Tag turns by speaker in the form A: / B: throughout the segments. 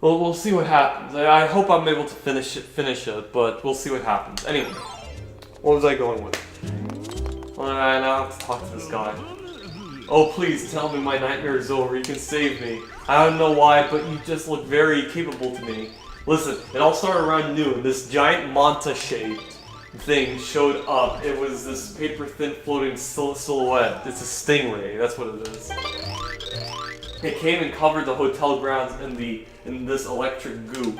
A: Well, we'll see what happens. I hope I'm able to finish it, but we'll see what happens. Anyway, what was I going with? Well, I now have to talk to this guy. Oh, please tell me my nightmare is over. You can save me. I don't know why, but you just look very capable to me. Listen, it all started around noon. This giant Manta-shaped thing showed up. It was this paper-thin floating silhouette. It's a stingray. That's what it is. It came and covered the hotel grounds in this electric goop.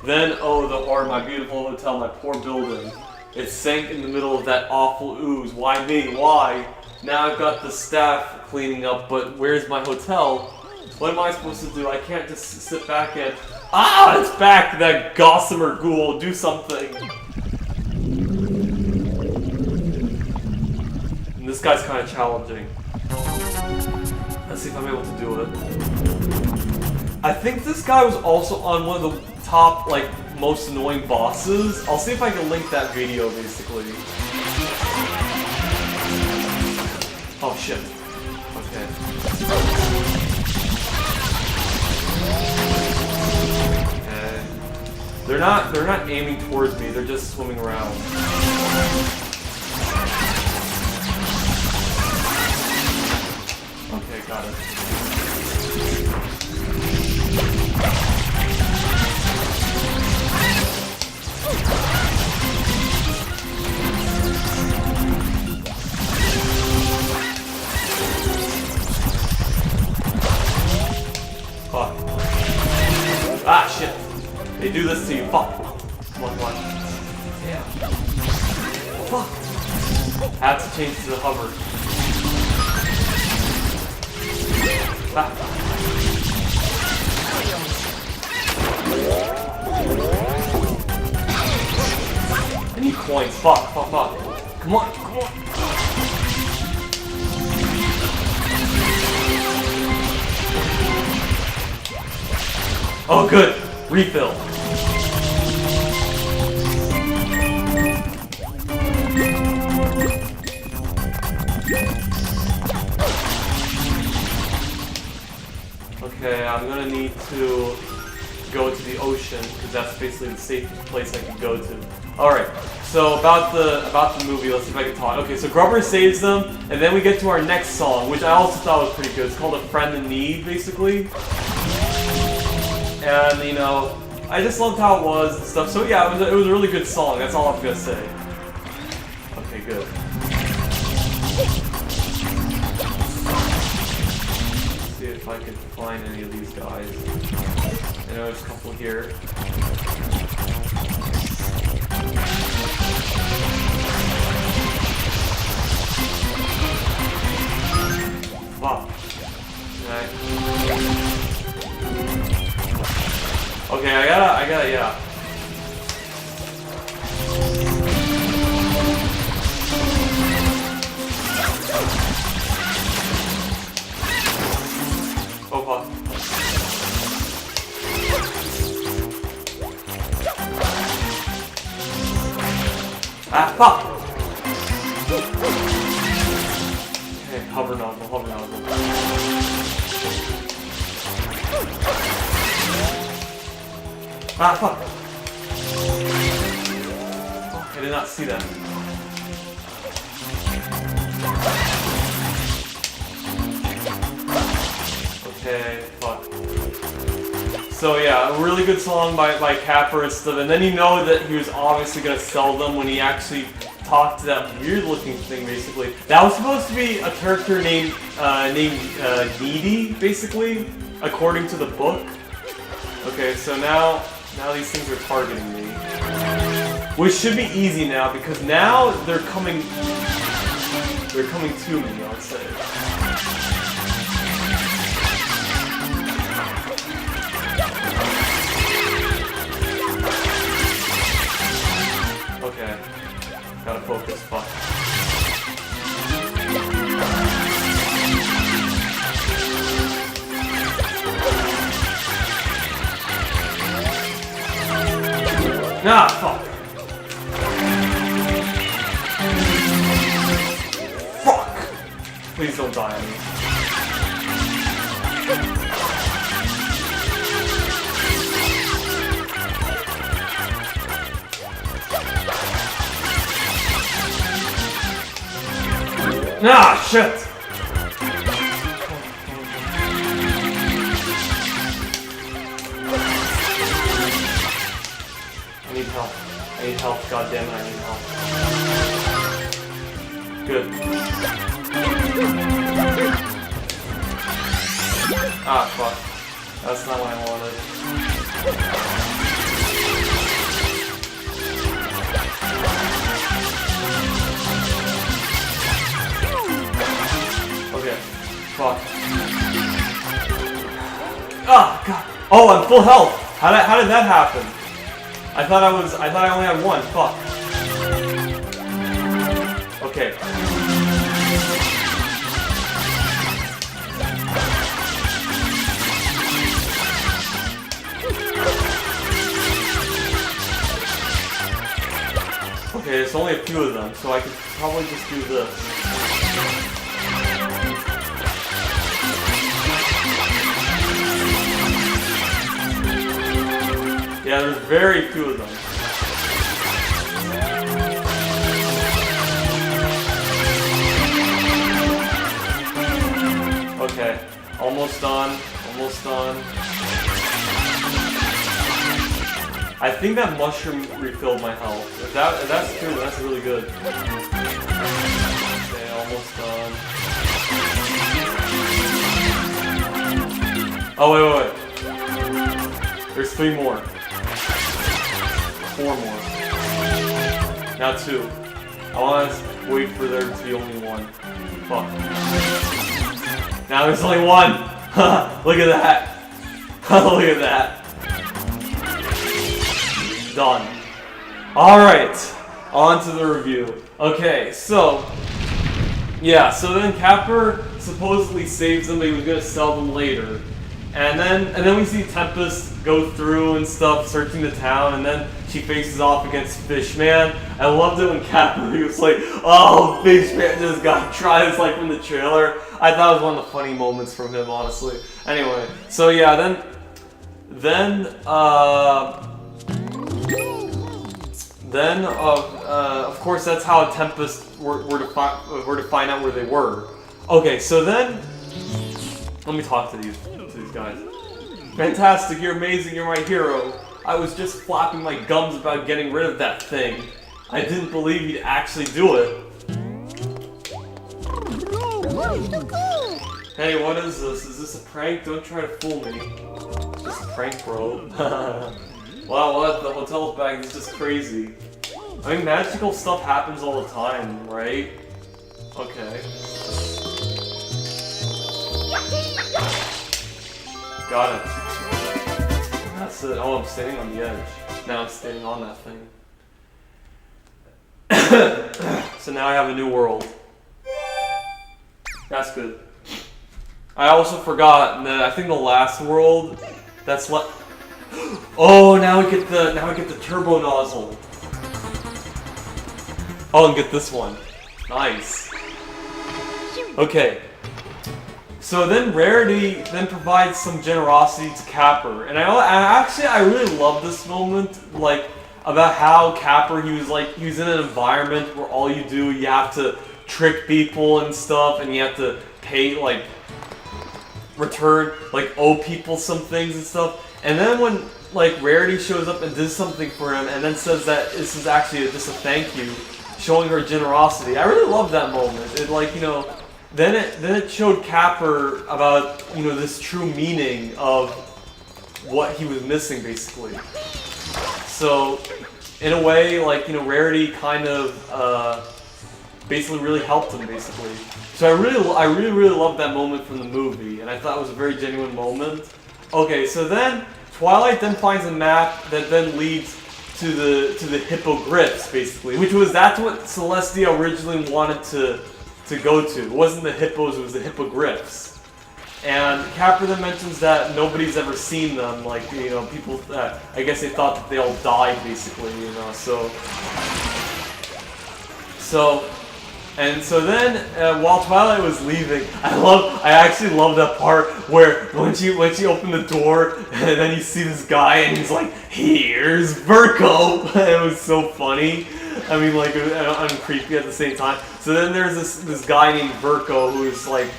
A: Then, oh, the horror, my beautiful hotel, my poor building. It sank in the middle of that awful ooze. Why me? Why? Now I've got the staff cleaning up, but where's my hotel? What am I supposed to do? I can't just sit back and... Ah! It's back! That gossamer ghoul! Do something! And this guy's kind of challenging. Let's see if I'm able to do it. I think this guy was also on one of the top, like, most annoying bosses. I'll see if I can link that video, basically. Oh shit. Okay. Okay. They're not aiming towards me, they're just swimming around. Okay, got it. Fuck. Ah, shit. They do this to you. Fuck. Come on, come on. Damn. Fuck. I have to change to the hover. Ah. I need coins. Fuck, fuck, fuck. Come on, come on. Oh, good. Refill. Okay, I'm gonna need to go to the ocean because that's basically the safest place I can go to. All right. So about the movie, let's see if I can talk. Okay, so Grubber saves them, and then we get to our next song, which I also thought was pretty good. It's called "A Friend in Need," basically. And, you know, I just loved how it was and stuff. So yeah, it was a really good song. That's all I'm gonna say. Okay, good. Let's see if I can find any of these guys. I know there's a couple here. Wow. Okay. Okay, I gotta, yeah. Oh fuck. Ah, fuck! Okay, hover nozzle, hover nozzle. Ah, fuck! I did not see that. Okay, fuck. So yeah, a really good song by Capper and stuff, and then you know that he was obviously gonna sell them when he actually talked to that weird looking thing, basically. That was supposed to be a character named Needy, basically, according to the book. Okay, so now these things are targeting me. Which should be easy now, because now they're coming to me, I'll say. Okay. Gotta focus, fuck. Nah, fuck. Fuck! Please don't die on me. Ah, shit! I need help. I need help. God damn it, I need help. Good. Ah, fuck. That's not what I wanted. Okay. Fuck. Ah, God. Oh, I'm full health. How did that happen? I thought I only had one. Fuck. Okay. Okay, there's only a few of them, so I could probably just do this. Yeah, there's very few of them. Okay, almost done, almost done. I think that mushroom refilled my health. If that's true, that's really good. Okay, almost done. Oh, wait. There's 3 more. 4 more. Now 2. I want to wait for there to be only 1. Fuck. Now there's only 1! Look at that! Look at that! Done. Alright, on to the review. Okay, so... yeah, so then Capper supposedly saves them, but he was going to sell them later. And then we see Tempest go through and stuff, searching the town, and then she faces off against Fishman. I loved it when Capper, he was like, oh, Fishman just got tried. It's like from the trailer. I thought it was one of the funny moments from him, honestly. Anyway, so yeah, then of course, that's how Tempest were to find out where they were. Okay, so then, let me talk to these guys. Fantastic, you're amazing, you're my hero. I was just flapping my gums about getting rid of that thing. I didn't believe you'd actually do it. Hey, what is this? Is this a prank? Don't try to fool me. It's just a prank, bro. Wow, what? The hotel's back is just crazy. I mean, magical stuff happens all the time, right? Okay. Got it. That's it. Oh, I'm standing on the edge. Now I'm standing on that thing. So now I have a new world. That's good. I also forgot that I think the last world that's what. Oh, now I get the turbo nozzle. Oh, and get this one. Nice. Okay. So then Rarity then provides some generosity to Capper, and I really love this moment, like about how Capper he was in an environment where all you do you have to trick people and stuff, and you have to pay owe people some things and stuff, and then when Rarity shows up and does something for him, and then says that this is actually just a thank you, showing her generosity. I really love that moment. It Then it showed Capper about, this true meaning of what he was missing, basically. So, in a way, Rarity kind of basically really helped him, basically. So I really loved that moment from the movie, and I thought it was a very genuine moment. Okay, so then Twilight then finds a map that then leads to the hippogriffs, basically, that's what Celestia originally wanted to go to. It wasn't the hippos, it was the hippogriffs. And Capper then mentions that nobody's ever seen them, people that, I guess they thought that they all died, basically, So then, while Twilight was leaving, I actually love that part where when she opened the door and then you see this guy and he's like, "Here's Virgo." It was so funny. I mean, like, I'm creepy at the same time. So then there's this guy named Verko who's like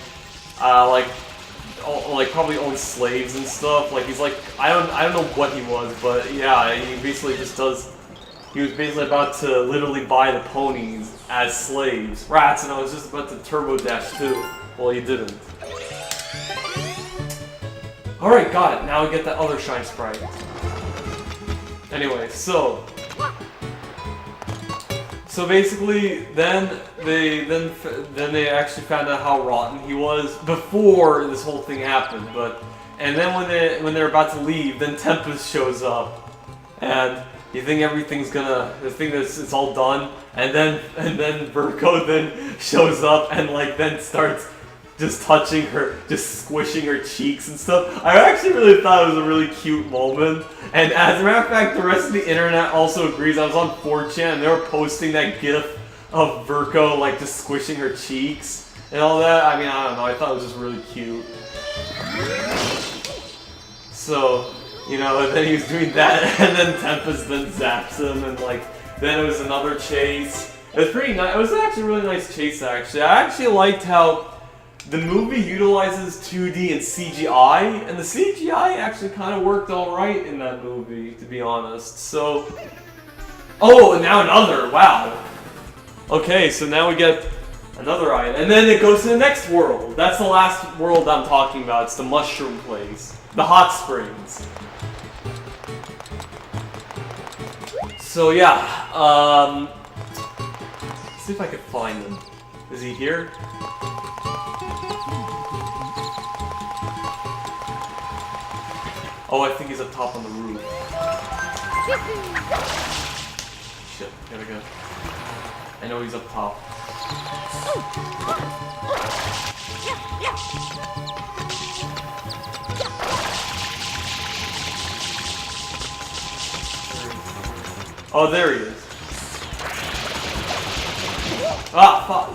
A: probably owns slaves and stuff. Like he's like I don't know what he was, but yeah, he basically just does. He was basically about to literally buy the ponies as slaves. Rats, and I was just about to turbo dash too. Well, he didn't. Alright, got it. Now we get that other shine sprite. Anyway, so basically, then they actually found out how rotten he was before this whole thing happened. And then when they're about to leave, then Tempest shows up, and you think everything's gonna, you think it's all done, and then Verko then shows up and like then starts just touching her, just squishing her cheeks and stuff. I actually really thought it was a really cute moment. And as a matter of fact, the rest of the internet also agrees. I was on 4chan and they were posting that gif of Verko like just squishing her cheeks and all that. I mean, I don't know, I thought it was just really cute. So, you know, and then he was doing that, and then Tempest then zaps him, and like, then it was another chase. It was pretty nice. It was actually a really nice chase, actually. I actually liked how the movie utilizes 2D and CGI, and the CGI actually kind of worked alright in that movie, to be honest. So, oh, and now another, wow. Okay, so now we get another item, and then it goes to the next world. That's the last world I'm talking about. It's the mushroom place, the hot springs. So yeah, let's see if I can find him. Is he here? Oh, I think he's up top on the roof. Shit, gotta go. I know he's up top. Oh, there he is. Ah, fuck.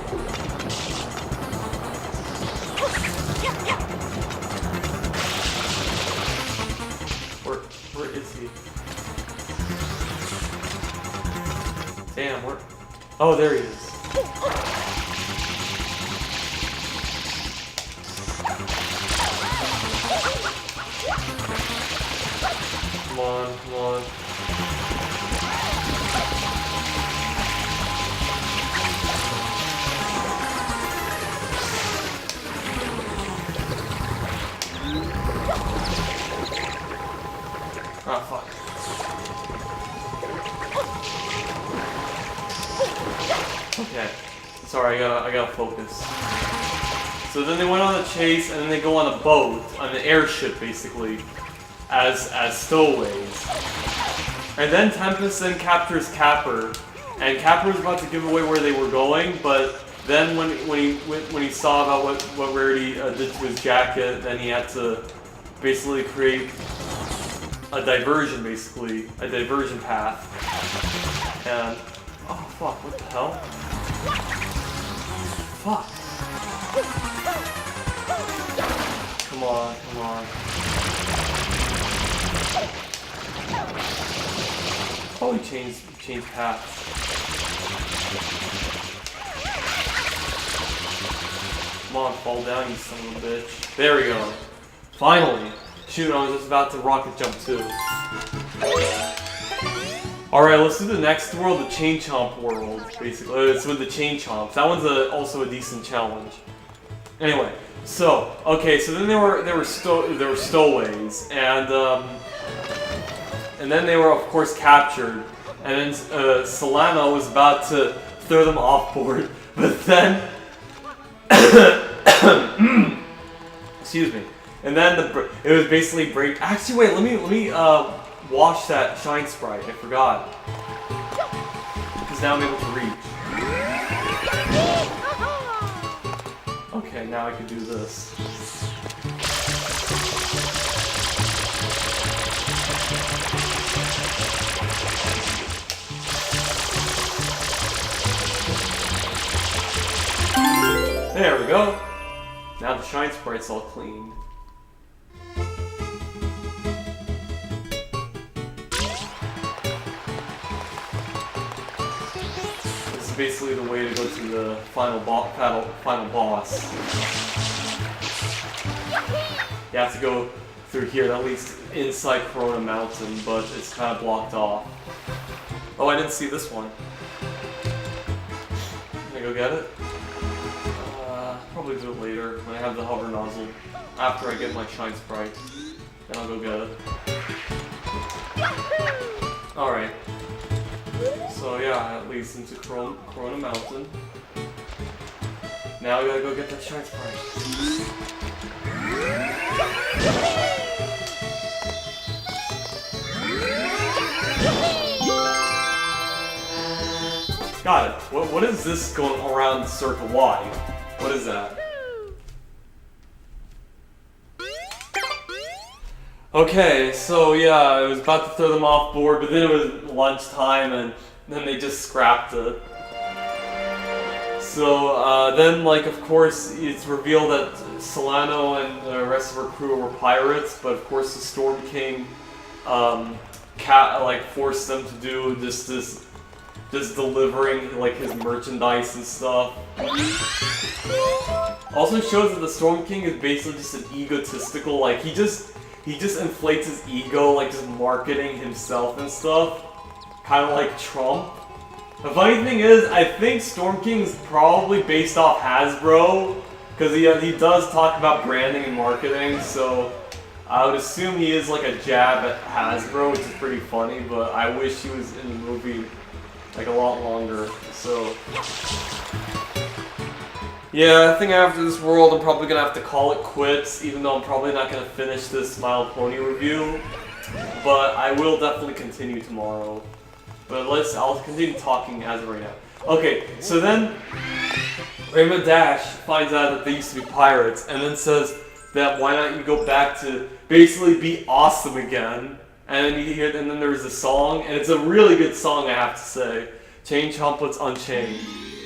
A: Where is he? Damn, where? Oh, there he is. Come on, come on. Ah, fuck. Okay. Sorry, I gotta focus. So then they went on a chase, and then they go on a boat, on an airship, basically, as stowaways. And then Tempest then captures Capper, and Capper was about to give away where they were going, but then when he saw about what Rarity did to his jacket, then he had to basically create a diversion, a diversion path. And oh fuck, what the hell? Fuck. Come on, come on. Probably change paths. Come on, fall down, you son of a bitch. There we go. Finally. Shoot, I was just about to rocket jump too. Alright, let's do the next world, the Chain Chomp world, basically. It's with the Chain Chomps. That one's also a decent challenge. Anyway, so, okay, so then there were stowaways, and then they were, of course, captured. And then Solano was about to throw them off board, but then... excuse me. And then it was basically break. Actually, wait. Let me wash that shine sprite. I forgot. Because now I'm able to reach. Okay, now I can do this. There we go. Now the shine sprite's all clean. basically the way to go to the final boss. You have to go through here, that leads inside Corona Mountain, but it's kind of blocked off. Oh, I didn't see this one. Can I go get it? Probably do it later when I have the hover nozzle. After I get my Shine Sprite, then I'll go get it. Alright. So yeah, it leads into Corona Mountain. Now we gotta go get that Shine Sprite. Got it. What is this going around the circle? Why? What is that? Okay, so yeah, I was about to throw them off board, but then it was lunchtime and then they just scrapped it. So then, like, of course, it's revealed that Solano and the rest of her crew were pirates, but of course the Storm King forced them to do just delivering like his merchandise and stuff. Also shows that the Storm King is basically just an egotistical, like he just inflates his ego, like just marketing himself and stuff, kind of like Trump. The funny thing is, I think Storm King is probably based off Hasbro, because he does talk about branding and marketing, so I would assume he is like a jab at Hasbro, which is pretty funny, but I wish he was in the movie like a lot longer, so... Yeah, I think after this world I'm probably gonna have to call it quits, even though I'm probably not gonna finish this My Little Pony review, but I will definitely continue tomorrow. But I'll continue talking as of right now. Okay, so then Rainbow Dash finds out that they used to be pirates, and then says that why not you go back to basically be awesome again. And then you hear, and then there's a song, and it's a really good song, I have to say. Change Humplets Unchained.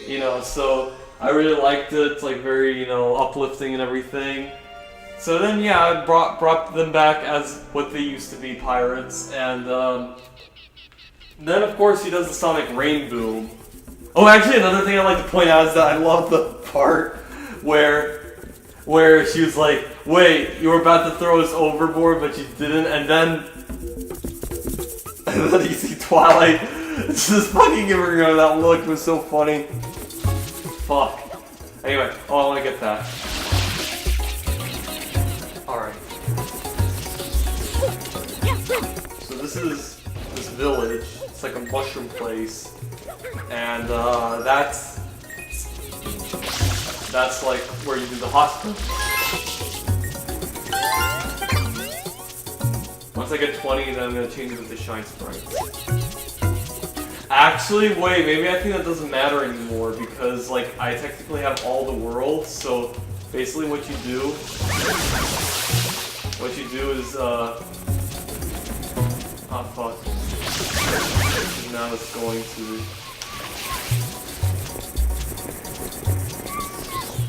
A: You know, so I really liked it. It's like very, you know, uplifting and everything. So then, yeah, I brought them back as what they used to be, pirates, and then of course he does the Sonic Rain Boom. Oh, actually, another thing I'd like to point out is that I love the part where she was like, "Wait, you were about to throw us overboard, but you didn't," and then you see Twilight just fucking giving her that look. It was so funny. Fuck. Anyway, I want to get that. Alright. So this is this village. It's like a mushroom place. And that's like where you do the hospital. Once I get 20, then I'm going to change it with the Shine Sprite. Actually, wait, maybe I think that doesn't matter anymore because, like, I technically have all the worlds, so basically what you do is, oh fuck. Now it's going to...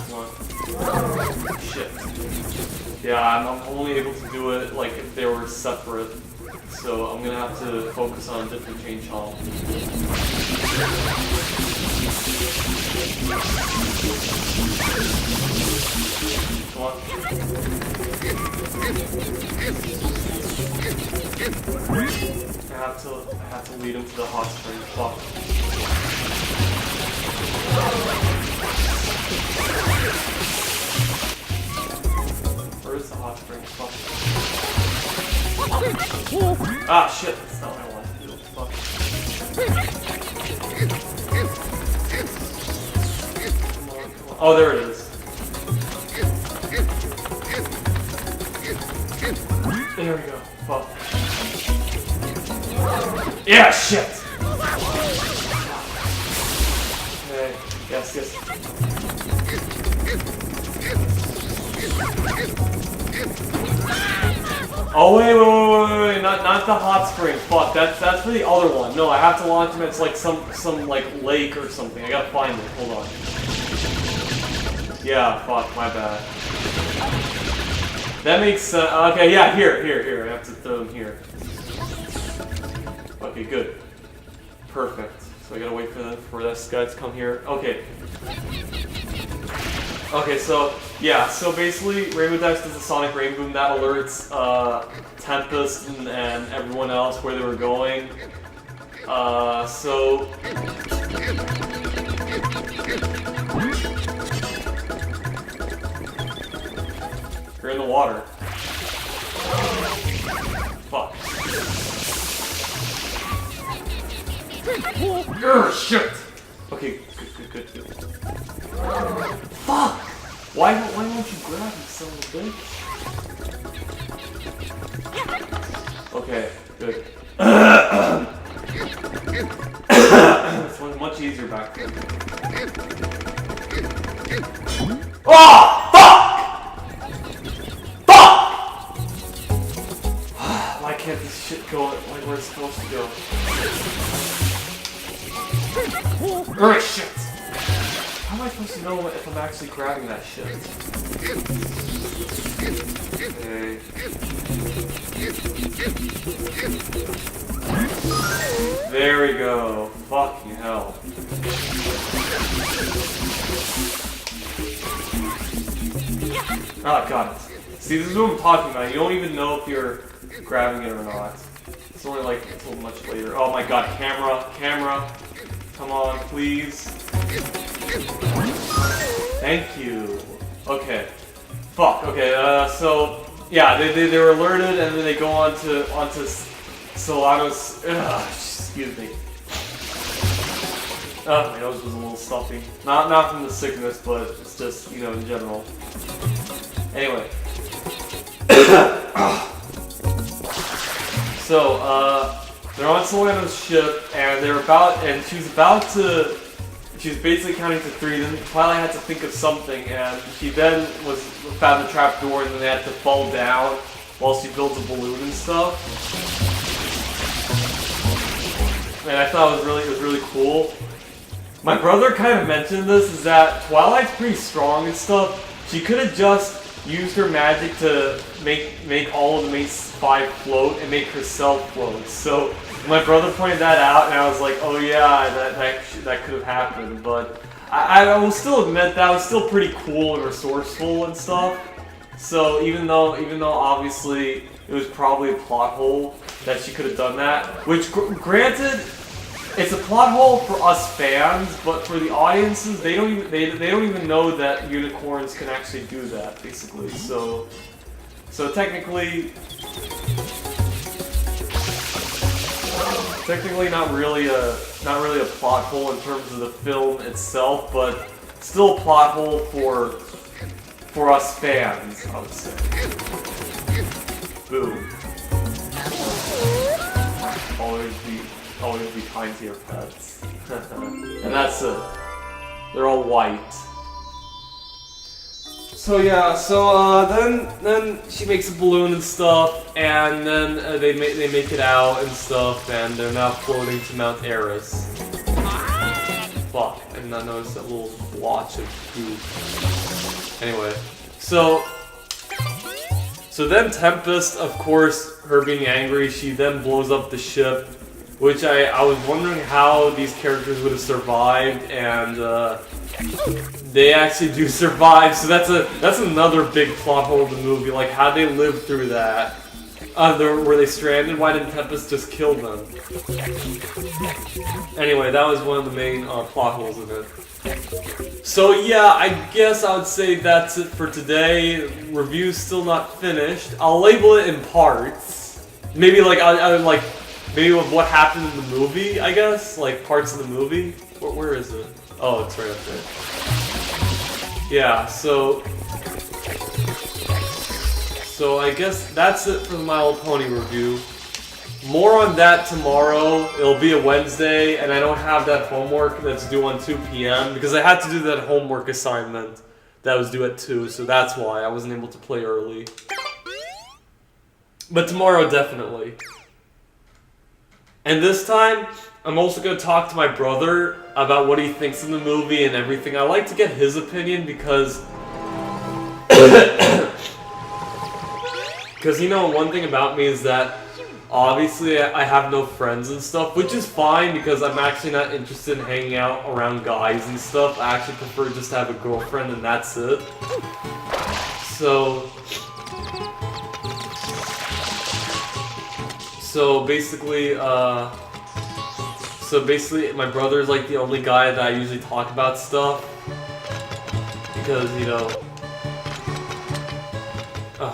A: Come on. Shit. Yeah, I'm only able to do it, like, if they were separate. So I'm gonna have to focus on a different change hall. Come on. I have to lead him to the hot spring. Fuck. Where is the hot spring? Fuck. Ah, shit, that's not what I wanted to do. Fuck. Come on, come on. Oh, there it is. There we go. Fuck. Yeah, shit! Okay, yes. Oh wait, not the hot spring. Fuck, that's for the other one. No, I have to launch him. It's like some like lake or something. I gotta find it. Hold on. Yeah, fuck, my bad. That makes sense. Okay, yeah, here. I have to throw them here. Okay, good. Perfect. So I gotta wait for this guy to come here. Okay. Okay, so yeah, so basically Rainbow Dash does the Sonic Rain Boom that alerts Tempest and everyone else where they were going. So you're in the water. Fuck. Shit! Okay, good. Fuck! Why won't you grab me, son of a bitch? Okay, good. This one's much easier back then. Oh! Fuck! Why can't this shit go like where it's supposed to go? Shit! How am I supposed to know if I'm actually grabbing that shit? Okay. There we go. Fucking hell. Oh, got it. See, this is what I'm talking about. You don't even know if you're grabbing it or not. It's only like until much later. Oh my god, camera. Come on, please. Thank you. Okay. Fuck. Okay. So yeah, they were alerted, and then they go onto Solano's. Excuse me. Oh, my nose was a little stuffy. Not from the sickness, but it's just, you know, in general. Anyway. So they're on Solano's ship, and she was basically counting to 3, then Twilight had to think of something, and she then found the trap door, and then they had to fall down while she builds a balloon and stuff. And I thought it was really cool. My brother kind of mentioned this, is that Twilight's pretty strong and stuff. She could have just used her magic to make all of the mates 5 float and make herself float. So my brother pointed that out, and I was like, oh yeah, that could have happened. But I will still admit that was still pretty cool and resourceful and stuff. So even though obviously it was probably a plot hole that she could have done that, which granted, it's a plot hole for us fans, but for the audiences, they don't even know that unicorns can actually do that, basically. So technically not really a plot hole in terms of the film itself, but still a plot hole for us fans, I would say. Boom. Always be kind to your pets. And that's it. They're all white. So yeah, then she makes a balloon and stuff, and then they make it out and stuff, and they're now floating to Mount Eris. Fuck, I did not notice that little blotch of poop. Anyway, so then Tempest, of course, her being angry, she then blows up the ship, which I was wondering how these characters would have survived, and they actually do survive. So that's another big plot hole in the movie. Like, how'd they live through that? Were they stranded? Why didn't Tempest just kill them? Anyway, that was one of the main plot holes of it. So yeah, I guess I would say that's it for today. Review's still not finished. I'll label it in parts. Maybe like maybe with what happened in the movie, I guess? Like, parts of the movie? Where is it? Oh, it's right up there. Yeah, so I guess that's it for the My Little Pony review. More on that tomorrow. It'll be a Wednesday, and I don't have that homework that's due on 2 p.m. because I had to do that homework assignment that was due at 2, so that's why I wasn't able to play early. But tomorrow, definitely. And this time, I'm also going to talk to my brother about what he thinks of the movie and everything. I like to get his opinion because... Because, you know, one thing about me is that obviously I have no friends and stuff, which is fine because I'm actually not interested in hanging out around guys and stuff. I actually prefer just to have a girlfriend and that's it. So basically, my brother's like the only guy that I usually talk about stuff. Because, you know,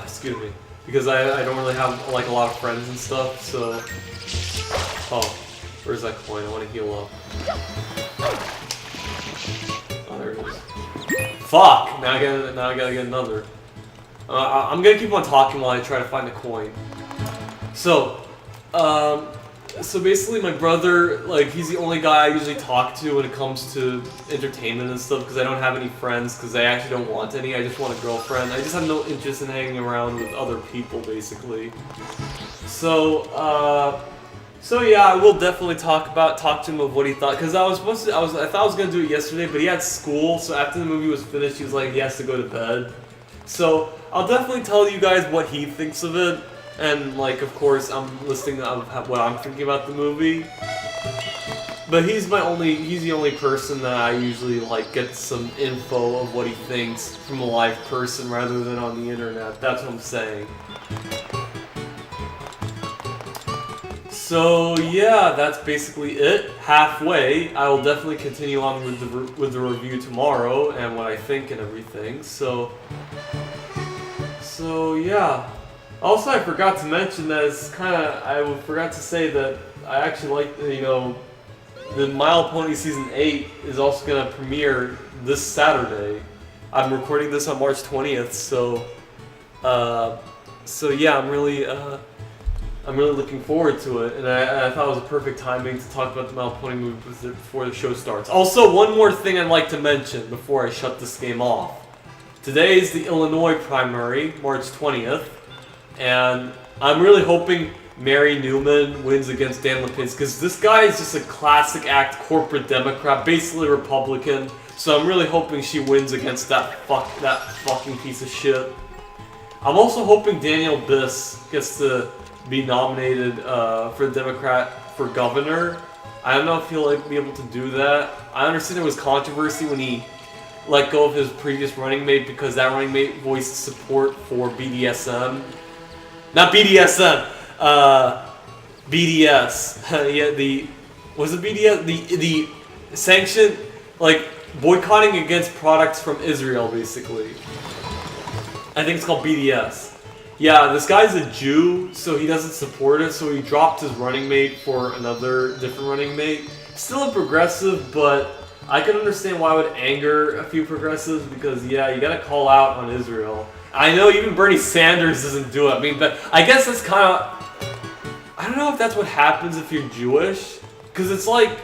A: excuse me. Because I don't really have like a lot of friends and stuff, so. Oh, where's that coin? I want to heal up. Oh, there it is. Fuck! Now I gotta get another. I'm gonna keep on talking while I try to find a coin. So basically my brother, like, he's the only guy I usually talk to when it comes to entertainment and stuff, because I don't have any friends, because I actually don't want any. I just want a girlfriend. I just have no interest in hanging around with other people, basically. So yeah, I will definitely talk to him of what he thought, because I thought I was gonna do it yesterday, but he had school, so after the movie was finished, he was like, he has to go to bed. So I'll definitely tell you guys what he thinks of it. And, like, of course, I'm listing what I'm thinking about the movie. But he's the only person that I usually, like, get some info of what he thinks from a live person rather than on the internet. That's what I'm saying. So, yeah, that's basically it. Halfway. I will definitely continue on with the review tomorrow and what I think and everything. So yeah. Also, I forgot to mention that I forgot to say that I actually like, you know, the My Little Pony Season 8 is also going to premiere this Saturday. I'm recording this on March 20th, so yeah, I'm really looking forward to it, and I thought it was a perfect timing to talk about the My Little Pony movie before the show starts. Also, one more thing I'd like to mention before I shut this game off. Today is the Illinois primary, March 20th. And I'm really hoping Mary Newman wins against Dan Lipinski, because this guy is just a classic act corporate Democrat, basically Republican. So I'm really hoping she wins against that fucking piece of shit. I'm also hoping Daniel Biss gets to be nominated for the Democrat for governor. I don't know if he'll be able to do that. I understand there was controversy when he let go of his previous running mate because that running mate voiced support for BDSM. Not BDSM, BDS. Yeah, was it BDS? The sanction, like, boycotting against products from Israel, basically. I think it's called BDS. Yeah, this guy's a Jew, so he doesn't support it, so he dropped his running mate for another different running mate. Still a progressive, but I can understand why it would anger a few progressives, because, yeah, you gotta call out on Israel. I know even Bernie Sanders doesn't do it. I mean, but I guess that's kind of... I don't know if that's what happens if you're Jewish. Because it's like,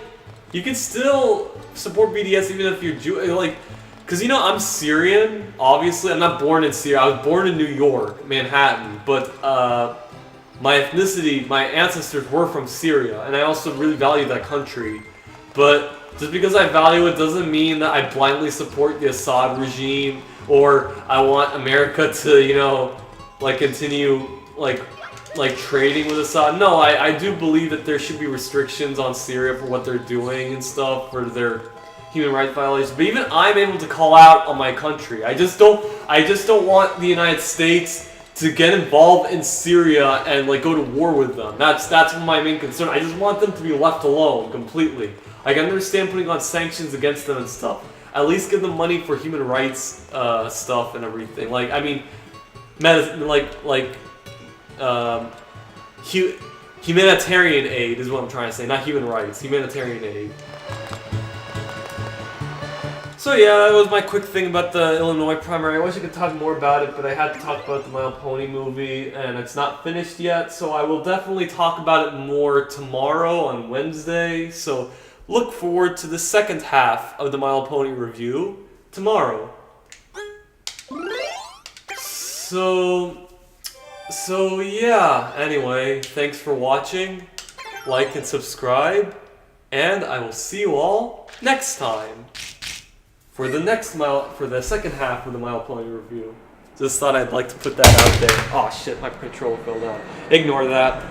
A: you can still support BDS even if you're Jewish. Like, because, you know, I'm Syrian, obviously. I'm not born in Syria. I was born in New York, Manhattan. But my ethnicity, my ancestors were from Syria. And I also really value that country. But just because I value it doesn't mean that I blindly support the Assad regime. Or I want America to, you know, like, continue, like trading with Assad. No, I do believe that there should be restrictions on Syria for what they're doing and stuff, for their human rights violations. But even I'm able to call out on my country. I just don't want the United States to get involved in Syria and, like, go to war with them. That's my main concern. I just want them to be left alone completely. I can understand putting on sanctions against them and stuff. At least give them money for human rights stuff and everything. Like, I mean, humanitarian aid is what I'm trying to say, not human rights. Humanitarian aid. So yeah, that was my quick thing about the Illinois primary. I wish I could talk more about it, but I had to talk about the My Little Pony movie, and it's not finished yet. So I will definitely talk about it more tomorrow on Wednesday. So look forward to the second half of the My Little Pony review tomorrow. So yeah, anyway, thanks for watching, like and subscribe, and I will see you all next time for the second half of the My Little Pony review. Just thought I'd like to put that out there. Oh shit, my controller fell down. Ignore that.